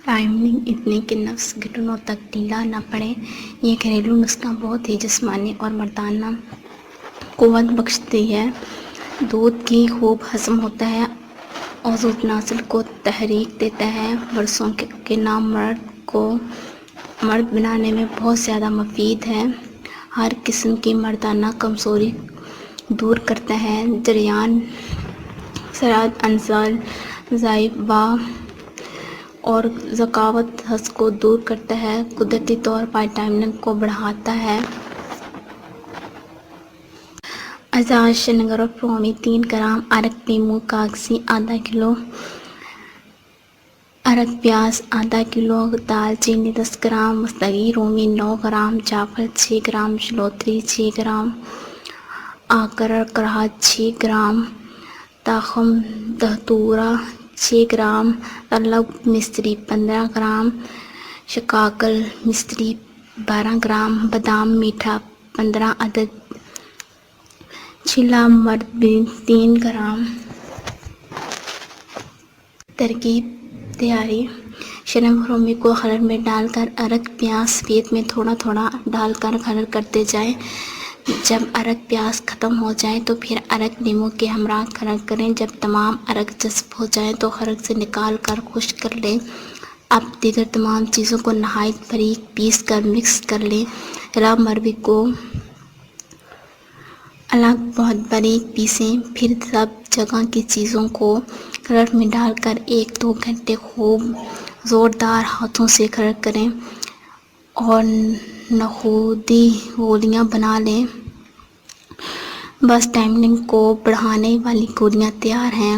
Timing اتنی کہ نفس گھٹنوں تک ڈھیلا نہ پڑے۔ یہ گھریلو نسخہ بہت ہی جسمانی اور مردانہ قوت بخشتی ہے۔ دودھ کی خوب ہضم ہوتا ہے، عضو تناسل کو تحریک دیتا ہے، برسوں کے نام مرد کو مرد بنانے میں بہت زیادہ مفید ہے، ہر قسم کی مردانہ کمزوری دور کرتا ہے، جریان سرعت انزال ضعیفہ اور ذکاوت حس کو دور کرتا ہے، قدرتی طور پر وٹامن کو بڑھاتا ہے۔ اجزاء شنگر اور پرومی 3 گرام، ارک لیموں کاغذی آدھا کلو، ارک پیاز آدھا کلو، دال چینی 10 گرام، مصطگی رومی 9 گرام، جعفر 6 گرام، جلوتری 6 گرام، آکر کراہت 6 گرام، تاخم دھتورا 6 گرام، تلب مصری 15 گرام، شکاکل مصری 12 گرام، بادام میٹھا 15 عدد، چھلا مرد بین 3 گرام۔ ترکیب تیاری: شنم رومی کو خلل میں ڈال کر ارک پیاز سفید میں تھوڑا تھوڑا ڈال کر خلل کرتے جائیں، جب ارک پیاز ختم ہو جائے تو پھر ارک لیموں کے ہمراہ خلل کریں، جب تمام ارک جذب ہو جائے تو خلل سے نکال کر خشک کر لیں۔ اب دیگر تمام چیزوں کو نہایت باریک پیس کر مکس کر لیں۔ رَوْ مروی کو الگ بہت باریک پیسیں، پھر سب جگہ کی چیزوں کو خلل میں ڈال کر 1-2 گھنٹے خوب زوردار ہاتھوں سے خلل کریں اور نخودی گولیاں بنا لیں۔ بس ٹائمنگ کو بڑھانے والی گولیاں تیار ہیں۔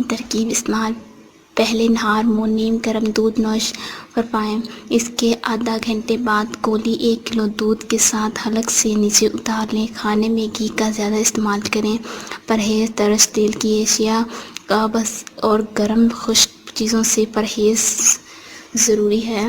ترکیب استعمال: پہلے نہار منہ نیم گرم دودھ نوش فرمائیں، اس کے آدھا گھنٹے بعد گولی 1 کلو دودھ کے ساتھ حلق سے نیچے اتار لیں۔ کھانے میں گھی کا زیادہ استعمال کریں۔ پرہیز: ترش تیل کی اشیاء، قابض اور گرم خشک چیزوں سے پرہیز ضروری ہے۔